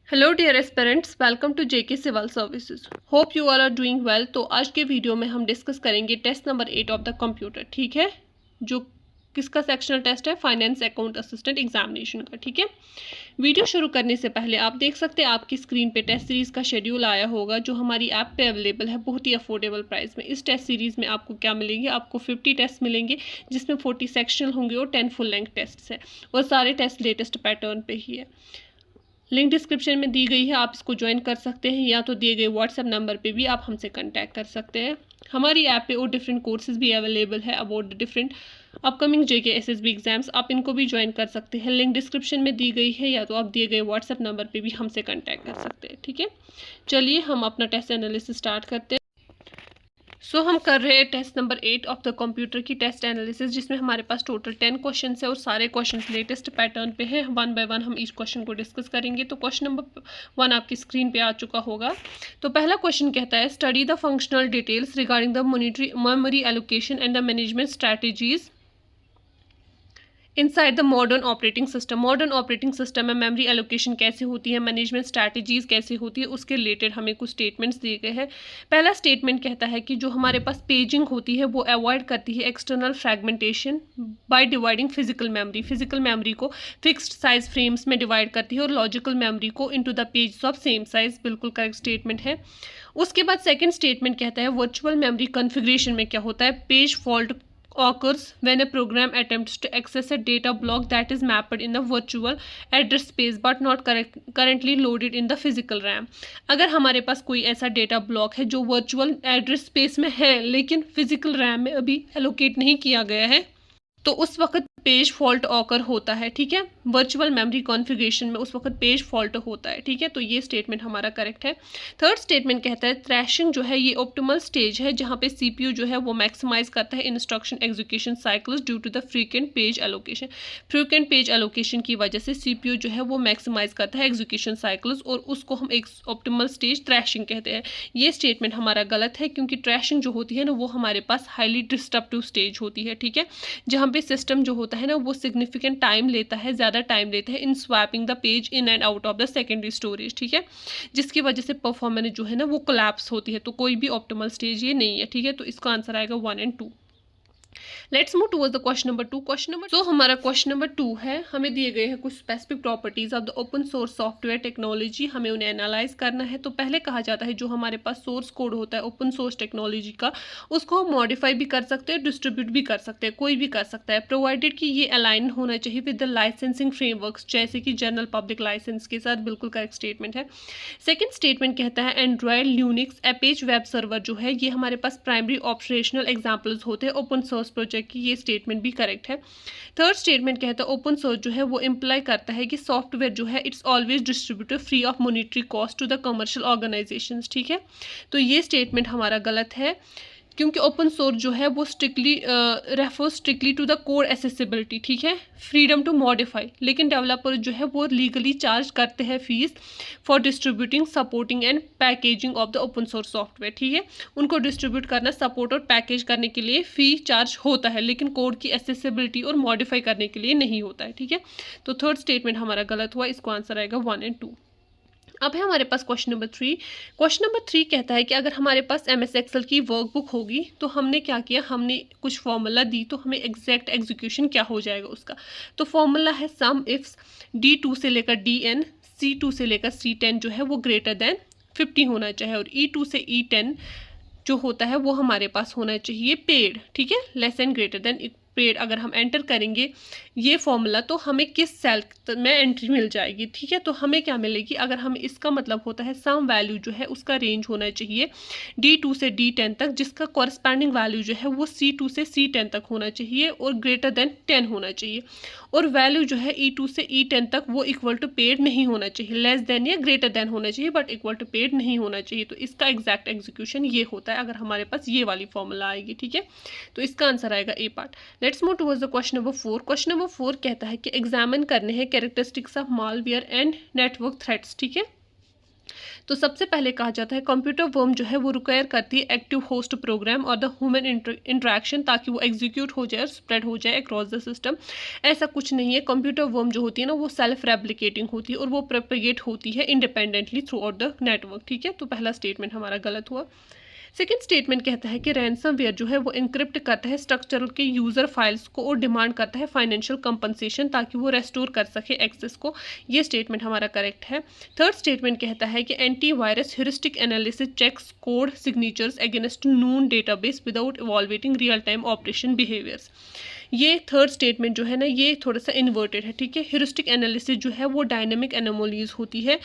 Hello dear aspirants, welcome to JK civil services. Hope you all are doing well. तो आज के video में हम डिस्कस करेंगे test number 8 of the computer. ठीक है, जो किसका सेक्शनल टेस्ट है, फाइनेंस अकाउंट असिस्टेंट एग्जामिनेशन का। ठीक है, वीडियो शुरू करने से पहले आप देख सकते हैं आपकी स्क्रीन पे टेस्ट सीरीज़ का शेड्यूल आया होगा जो हमारी ऐप पे अवेलेबल है बहुत ही अफोर्डेबल प्राइस में। इस टेस्ट सीरीज़ में आपको क्या मिलेंगे, आपको 50 टेस्ट मिलेंगे जिसमें 40 सेक्शनल होंगे और 10 फुल लेंथ टेस्ट है और सारे टेस्ट लेटेस्ट पैटर्न पे ही है। लिंक डिस्क्रिप्शन में दी गई है, आप इसको ज्वाइन कर सकते हैं या तो दिए गए व्हाट्सएप नंबर पे भी आप हमसे कांटेक्ट कर सकते हैं। हमारी ऐप पे और डिफरेंट कोर्सेज भी अवेलेबल है about the different upcoming JK SSB exams. आप इनको भी ज्वाइन कर सकते हैं, लिंक डिस्क्रिप्शन में दी गई है या तो आप दिए गए व्हाट्सएप नंबर पे भी हमसे कांटेक्ट कर सकते हैं। ठीक है, चलिए हम अपना टेस्ट एनालिसिस स्टार्ट करते हैं। हम कर रहे हैं test number 8 of the computer की टेस्ट एनालिसिस, जिसमें हमारे पास टोटल 10 क्वेश्चन है और सारे क्वेश्चन लेटेस्ट पैटर्न पे हैं। वन बाय वन हम इस क्वेश्चन को डिस्कस करेंगे। तो क्वेश्चन नंबर 1 आपकी स्क्रीन पे आ चुका होगा। तो पहला क्वेश्चन कहता है, study the functional details regarding the monetary memory allocation and the management strategies inside the modern operating system. Modern operating system में मेमोरी एलोकेशन कैसे होती है, मैनेजमेंट स्ट्रैटेजीज कैसे होती है, उसके रिलेटेड हमें कुछ स्टेटमेंट्स दिए गए हैं। पहला स्टेटमेंट कहता है कि जो हमारे पास पेजिंग होती है वो अवॉइड करती है external fragmentation by dividing physical memory. Physical memory को फिक्स्ड साइज फ्रेम्स में डिवाइड करती है और लॉजिकल मेमोरी को into the pages of same size. बिल्कुल करेक्ट स्टेटमेंट है। उसके बाद सेकेंड स्टेटमेंट कहता है, वर्चुअल मेमोरी कॉन्फ़िगरेशन में क्या होता है, page fault occurs when a program attempts to access a data block that is mapped in the virtual address space but not currently loaded in the physical RAM। अगर हमारे पास कोई ऐसा data block है जो वर्चुअल एड्रेस स्पेस में है लेकिन physical RAM में अभी एलोकेट नहीं किया गया है, तो उस वक्त पेज फॉल्ट ऑकर होता है। ठीक है, वर्चुअल मेमोरी कॉन्फ़िगरेशन में उस वक्त पेज फॉल्ट होता है। ठीक है, तो ये स्टेटमेंट हमारा करेक्ट है। थर्ड स्टेटमेंट कहता है, थ्रैशिंग जो है ये ऑप्टिमल स्टेज है जहाँ पे सीपीयू जो है वो मैक्सिमाइज करता है instruction execution cycles due to the frequent page allocation. Frequent page allocation की वजह से सीपीयू जो है वो मैक्सिमाइज करता है एग्जीक्यूशन साइकिल्स और उसको हम एक ऑप्टिमल स्टेज थ्रैशिंग कहते हैं। ये स्टेटमेंट हमारा गलत है क्योंकि थ्रैशिंग जो होती है ना वो हमारे पास हाईली डिस्ट्रप्टिव स्टेज होती है। ठीक है, जहाँ पे सिस्टम जो होता है ना वो सिग्निफिकेंट टाइम लेता है, ज़्यादा टाइम लेता है in swapping the page in and out of the secondary storage. ठीक है, जिसकी वजह से परफॉर्मेंस जो है ना वो कोलैप्स होती है। तो कोई भी ऑप्टिमल स्टेज ये नहीं है। ठीक है, तो इसका आंसर आएगा 1 और 2। Let's move towards the question number 2। हमारा क्वेश्चन नंबर 2 है, हमें दिए गए हैं कुछ specific properties of the open source software technology, हमें उन्हें एनालाइज करना है। तो पहले कहा जाता है जो हमारे पास सोर्स कोड होता है ओपन सोर्स टेक्नोलॉजी का, उसको हम मॉडिफाई भी कर सकते हैं, डिस्ट्रीब्यूट भी कर सकते हैं, कोई भी कर सकता है, प्रोवाइडेड कि ये अलाइन होना चाहिए विद द लाइसेंसिंग फ्रेमवर्क्स जैसे कि जनरल पब्लिक लाइसेंस के साथ। बिल्कुल करेक्ट स्टेटमेंट है। सेकेंड स्टेटमेंट कहता है, एंड्रॉयड, ल्यूनिक्स, एपेच वेब सर्वर जो है ये हमारे पास प्राइमरी ऑपरेशनल एग्जाम्पल्स होते हैं ओपन सोर्स प्रोजेक्ट की। ये स्टेटमेंट भी करेक्ट है। थर्ड स्टेटमेंट कहता है, ओपन सोर्स जो है वो इम्प्लाई करता है कि सॉफ्टवेयर जो है it's always distributed free of monetary cost to the commercial organisations. ठीक है, तो ये स्टेटमेंट हमारा गलत है क्योंकि ओपन सोर्स जो है वो refers strictly to the code accessibility. ठीक है, फ्रीडम टू मॉडिफाई, लेकिन डेवलपर जो है वो लीगली चार्ज करते हैं fees for distributing, supporting and packaging of the open source software. ठीक है, उनको डिस्ट्रीब्यूट करना, सपोर्ट और पैकेज करने के लिए फी चार्ज होता है लेकिन कोड की एसेसिबिलिटी और मॉडिफाई करने के लिए नहीं होता है। ठीक है, तो थर्ड स्टेटमेंट हमारा गलत हुआ, इसको आंसर आएगा 1 और 2। अब है हमारे पास क्वेश्चन नंबर 3। क्वेश्चन नंबर 3 कहता है कि अगर हमारे पास MS एक्सेल की वर्कबुक होगी तो हमने क्या किया, हमने कुछ फॉर्मूला दी तो हमें एग्जैक्ट एग्जीक्यूशन क्या हो जाएगा उसका। तो फॉर्मूला है सम इफ्स D2 से लेकर DN, C2 से लेकर C10 जो है वो ग्रेटर देन 50 होना चाहिए और E2 से E10 जो होता है वो हमारे पास होना चाहिए पेड। ठीक है, less and greater than paid. अगर हम एंटर करेंगे ये फॉर्मूला तो हमें किस सेल में एंट्री मिल जाएगी। ठीक है, तो हमें क्या मिलेगी, अगर हमें इसका मतलब होता है सम वैल्यू जो है उसका रेंज होना चाहिए D2 से D10 तक, जिसका कॉरस्पॉन्डिंग वैल्यू जो है वो C2 से C10 तक होना चाहिए और ग्रेटर देन 10 होना चाहिए। और वैल्यू जो है E2 से E10 तक वो इक्वल टू पेड नहीं होना चाहिए, लेस देन या ग्रेटर देन होना चाहिए बट इक्वल टू पेड नहीं होना चाहिए। तो इसका एग्जैक्ट एग्जीक्यूशन ये होता है अगर हमारे पास ये वाली फॉर्मूला आएगी। ठीक है, तो इसका आंसर आएगा A part. Let's move towards the question number 4। Question number 4 कहता है कि एग्जामिन करने हैं characteristics of malware and network threats. ठीक है, तो सबसे पहले कहा जाता है कंप्यूटर वर्म जो है वो रिक्वायर करती है एक्टिव होस्ट प्रोग्राम और द ह्यूमन इंटरेक्शन, ताकि वो एग्जीक्यूट हो जाए और स्प्रेड हो जाए अक्रॉस द सिस्टम। ऐसा कुछ नहीं है, कंप्यूटर वर्म जो होती है ना वो सेल्फ रेप्लिकेटिंग होती है और वो प्रोपेगेट होती है independently through out the network. ठीक है, तो पहला स्टेटमेंट हमारा गलत हुआ। सेकेंड स्टेटमेंट कहता है कि रैंसमवेयर जो है वो इनक्रिप्ट करता है स्ट्रक्चरल के यूज़र फाइल्स को और डिमांड करता है फाइनेंशियल कंपनसेशन ताकि वो रेस्टोर कर सके एक्सेस को। ये स्टेटमेंट हमारा करेक्ट है। थर्ड स्टेटमेंट कहता है कि antivirus heuristic analysis checks code signatures against known database without evaluating real time operation behaviours. ये थर्ड स्टेटमेंट जो है ना ये थोड़ा सा इन्वर्टेड है। ठीक है, ह्यूरिस्टिक एनालिसिस जो है वो डायनेमिक एनोमोलीज होती है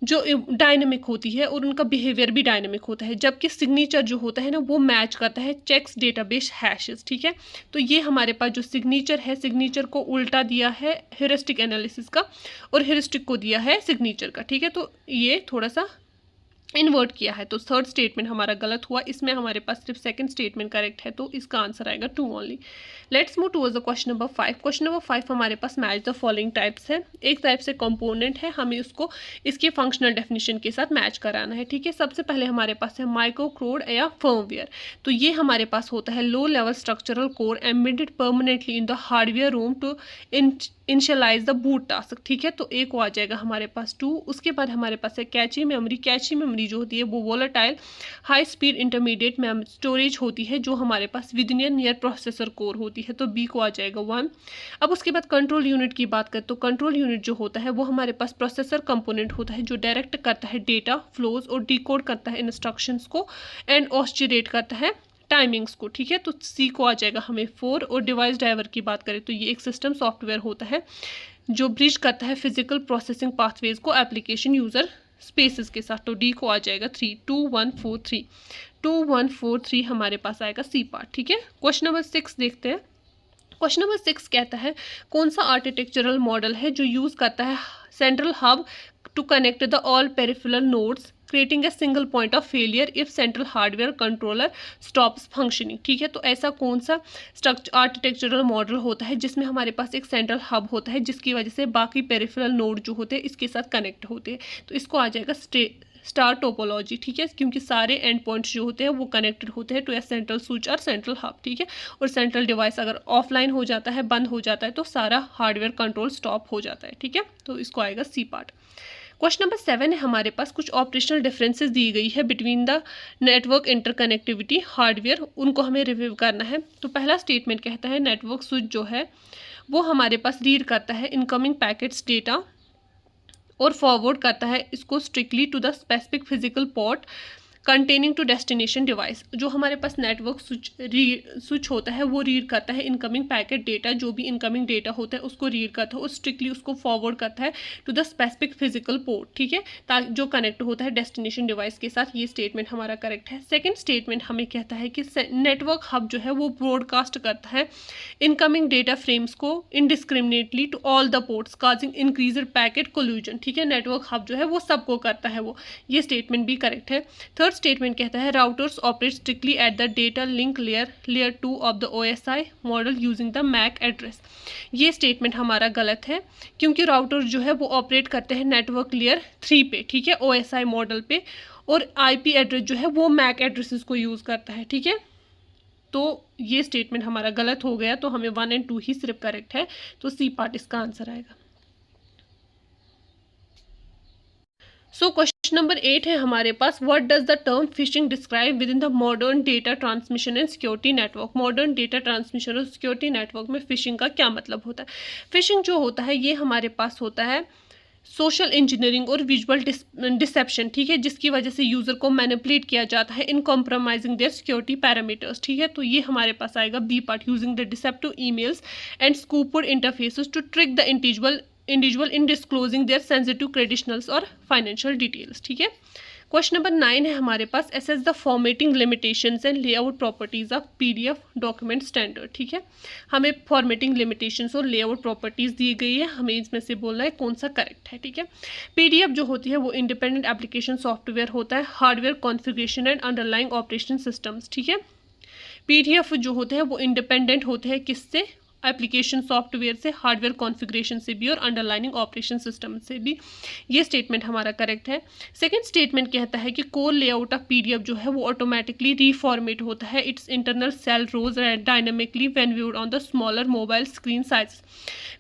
जो डायनेमिक होती है और उनका बिहेवियर भी डायनेमिक होता है, जबकि सिग्नेचर जो होता है ना वो मैच करता है चेक्स डेटाबेस हैशेस। ठीक है, तो ये हमारे पास जो सिग्नेचर है, सिग्नेचर को उल्टा दिया है ह्यूरिस्टिक एनालिसिस का और ह्यूरिस्टिक को दिया है सिग्नेचर का। ठीक है, तो ये थोड़ा सा इन्वर्ट किया है, तो थर्ड स्टेटमेंट हमारा गलत हुआ। इसमें हमारे पास सिर्फ सेकंड स्टेटमेंट करेक्ट है, तो इसका आंसर आएगा 2 only. Let's move towards the question number 5। Question number 5 हमारे पास मैच द फॉलोइंग टाइप्स है। एक टाइप से कंपोनेंट है, हमें उसको इसके फंक्शनल डेफिनेशन के साथ मैच कराना है। ठीक है, सबसे पहले हमारे पास है माइक्रो कोड या फर्मवेयर। तो ये हमारे पास होता है low level structural core embedded permanently in the hardware ROM to initialise the boot task. ठीक है, तो एक को आ जाएगा हमारे पास 2। उसके बाद हमारे पास है कैची मेमोरी। कैची मेमोरी जो होती है वो volatile high speed intermediate storage होती है जो हमारे पास within near processor core होती है, तो बी को आ जाएगा 1। अब उसके बाद कंट्रोल यूनिट की बात करें तो कंट्रोल यूनिट जो होता है वो हमारे पास प्रोसेसर कंपोनेंट होता है जो डायरेक्ट करता है डेटा फ्लोज और डिकोड करता है इंस्ट्रक्शंस को एंड ऑस्चिलेट करता है टाइमिंग्स को। ठीक है, तो सी को आ जाएगा हमें 4। और डिवाइस ड्राइवर की बात करें तो ये एक सिस्टम सॉफ्टवेयर होता है जो ब्रिज करता है फिजिकल प्रोसेसिंग पाथवेज को एप्लीकेशन यूजर स्पेसेस के साथ, तो डी को आ जाएगा 3। 2143 2143 हमारे पास आएगा सी पार्ट। ठीक है, क्वेश्चन नंबर 6 देखते हैं। क्वेश्चन नंबर 6 कहता है कौन सा आर्किटेक्चरल मॉडल है जो यूज करता है central hub to connect the all peripheral nodes creating a single point of failure if central hardware controller stops functioning. ठीक है, तो ऐसा कौन सा आर्किटेक्चरल मॉडल होता है जिसमें हमारे पास एक सेंट्रल हब होता है जिसकी वजह से बाकी पेरिफेरल नोड जो होते हैं इसके साथ कनेक्ट होते हैं, तो इसको आ जाएगा स्टार टोपोलॉजी। ठीक है, क्योंकि सारे एंड पॉइंट्स जो होते हैं वो कनेक्टेड होते हैं टू ए सेंट्रल स्विच और सेंट्रल हब। ठीक है, और सेंट्रल डिवाइस अगर ऑफलाइन हो जाता है, बंद हो जाता है, तो सारा हार्डवेयर कंट्रोल स्टॉप हो जाता है। ठीक है, तो इसको आएगा सी पार्ट। क्वेश्चन नंबर 7 है हमारे पास कुछ ऑपरेशनल डिफरेंसेस दी गई है between the network interconnectivity hardware, उनको हमें रिव्यू करना है। तो पहला स्टेटमेंट कहता है नेटवर्क स्विच जो है वो हमारे पास रीड करता है इनकमिंग पैकेट्स डेटा और फॉरवर्ड करता है इसको strictly to the specific physical port containing to destination device. जो हमारे पास नेटवर्क स्विच होता है वो रीड करता है इनकमिंग पैकेट डेटा, जो भी इनकमिंग डेटा होता है उसको रीड करता है और स्ट्रिक्टली उसको फॉरवर्ड करता है to the specific physical port. ठीक है, ताकि जो कनेक्ट होता है डेस्टिनेशन डिवाइस के साथ। ये स्टेटमेंट हमारा करेक्ट है। सेकेंड स्टेटमेंट हमें कहता है कि नेटवर्क हब जो है वो ब्रॉडकास्ट करता है इनकमिंग डेटा फ्रेम्स को indiscriminately to all the ports causing increased packet collision. ठीक है, नेटवर्क हब जो है वो सबको करता है वो, ये स्टेटमेंट भी करेक्ट है। थर्ड स्टेटमेंट कहता है routers operate strictly at the data link layer 2 of the OSI model using the MAC address. ये स्टेटमेंट हमारा गलत है क्योंकि राउटर जो है वो ऑपरेट करते हैं नेटवर्क लेयर 3 पे। ठीक है, OSI मॉडल पे, और IP एड्रेस जो है वो मैक एड्रेसेस को यूज़ करता है। ठीक है, तो ये स्टेटमेंट हमारा गलत हो गया, तो हमें 1 और 2 ही सिर्फ करेक्ट है, तो सी पार्ट इसका आंसर आएगा। सो क्वेश्चन नंबर 8 है हमारे पास what does the term phishing describe within the modern data transmission and security network. Modern data transmission और सिक्योरिटी नेटवर्क में फिशिंग का क्या मतलब होता है। फिशिंग जो होता है ये हमारे पास होता है सोशल इंजीनियरिंग और विजुअल डिसेप्शन। ठीक है, जिसकी वजह से यूज़र को मैनिपुलेट किया जाता है in compromising their security parameters. ठीक है, तो ये हमारे पास आएगा B part using the deceptive emails and spoofed interfaces to trick the individual in disclosing their sensitive credentials और फाइनेंशियल डिटेल्स। ठीक है, क्वेश्चन नंबर 9 है हमारे पास assess the formatting limitations and layout properties of PDF document standard. ठीक है, हमें formatting limitations और लेआउट प्रॉपर्टीज दी गई है, हमें इसमें से बोलना है कौन सा करेक्ट है। ठीक है, PDF जो होती है वो इंडिपेंडेंट एप्लीकेशन सॉफ्टवेयर होता है, hardware configuration and underlying operation systems. ठीक है, PDF जो होते हैं वो इंडिपेंडेंट होते हैं किससे, एप्लीकेशन सॉफ्टवेयर से, हार्डवेयर कॉन्फ़िगरेशन से भी और अंडरलाइनिंग ऑपरेशन सिस्टम से भी। ये स्टेटमेंट हमारा करेक्ट है। सेकंड स्टेटमेंट कहता है कि कोर लेआउट ऑफ पीडीएफ जो है वो ऑटोमेटिकली रीफॉर्मेट होता है its internal cell rows dynamically when viewed on the smaller mobile screen size.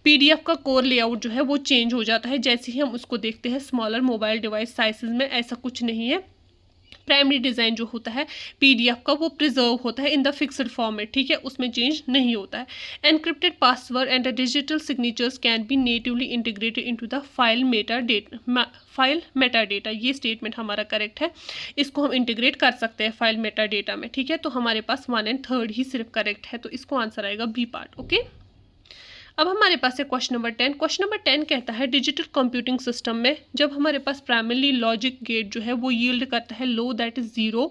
PDF का कोर लेआउट जो है वो चेंज हो जाता है जैसे ही हम उसको देखते हैं स्मॉलर मोबाइल डिवाइस साइजेस में। ऐसा कुछ नहीं है। प्राइमरी डिज़ाइन जो होता है पीडीएफ का वो प्रिजर्व होता है इन द फिक्स्ड फॉर्मेट, ठीक है, उसमें चेंज नहीं होता है। Encrypted password and the digital signatures can be natively integrated into the file Meta data. ये स्टेटमेंट हमारा करेक्ट है। इसको हम इंटीग्रेट कर सकते हैं फाइल मेटा डेटा में, ठीक है। तो हमारे पास 1 और 3 ही सिर्फ करेक्ट है, तो इसको आंसर आएगा बी पार्ट। ओके, अब हमारे पास है क्वेश्चन नंबर 10। क्वेश्चन नंबर 10 कहता है डिजिटल कंप्यूटिंग सिस्टम में जब हमारे पास प्राइमरी लॉजिक गेट जो है वो यील्ड करता है low that is 0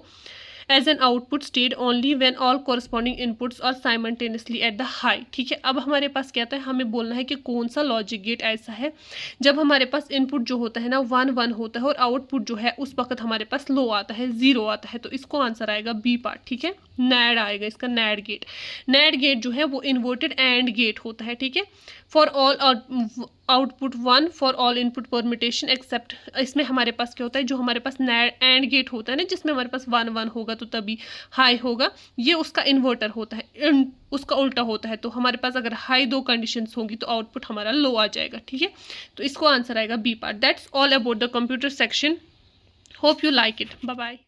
as an output state only when all corresponding inputs are simultaneously at the high, ठीक है। अब हमारे पास क्या है, हमें बोलना है कि कौन सा लॉजिक गेट ऐसा है जब हमारे पास इनपुट जो होता है ना 1 1 होता है और आउटपुट जो है उस वक्त हमारे पास लो आता है, 0 आता है। तो इसको आंसर आएगा बी पार्ट, ठीक है। नैड आएगा इसका, नैड गेट। नैड गेट जो है वो इन्वर्टेड एंड गेट होता है, ठीक है। For all output 1 for all input permutation except, इसमें हमारे पास क्या होता है, जो हमारे पास एंड गेट होता है ना जिसमें हमारे पास 1 1 होगा तो तभी हाई होगा, ये उसका इन्वर्टर होता है, उसका उल्टा होता है। तो हमारे पास अगर हाई 2 कंडीशंस होंगी तो आउटपुट हमारा लो आ जाएगा, ठीक है। तो इसको आंसर आएगा B part. That's all about the computer section. Hope you like it. Bye bye.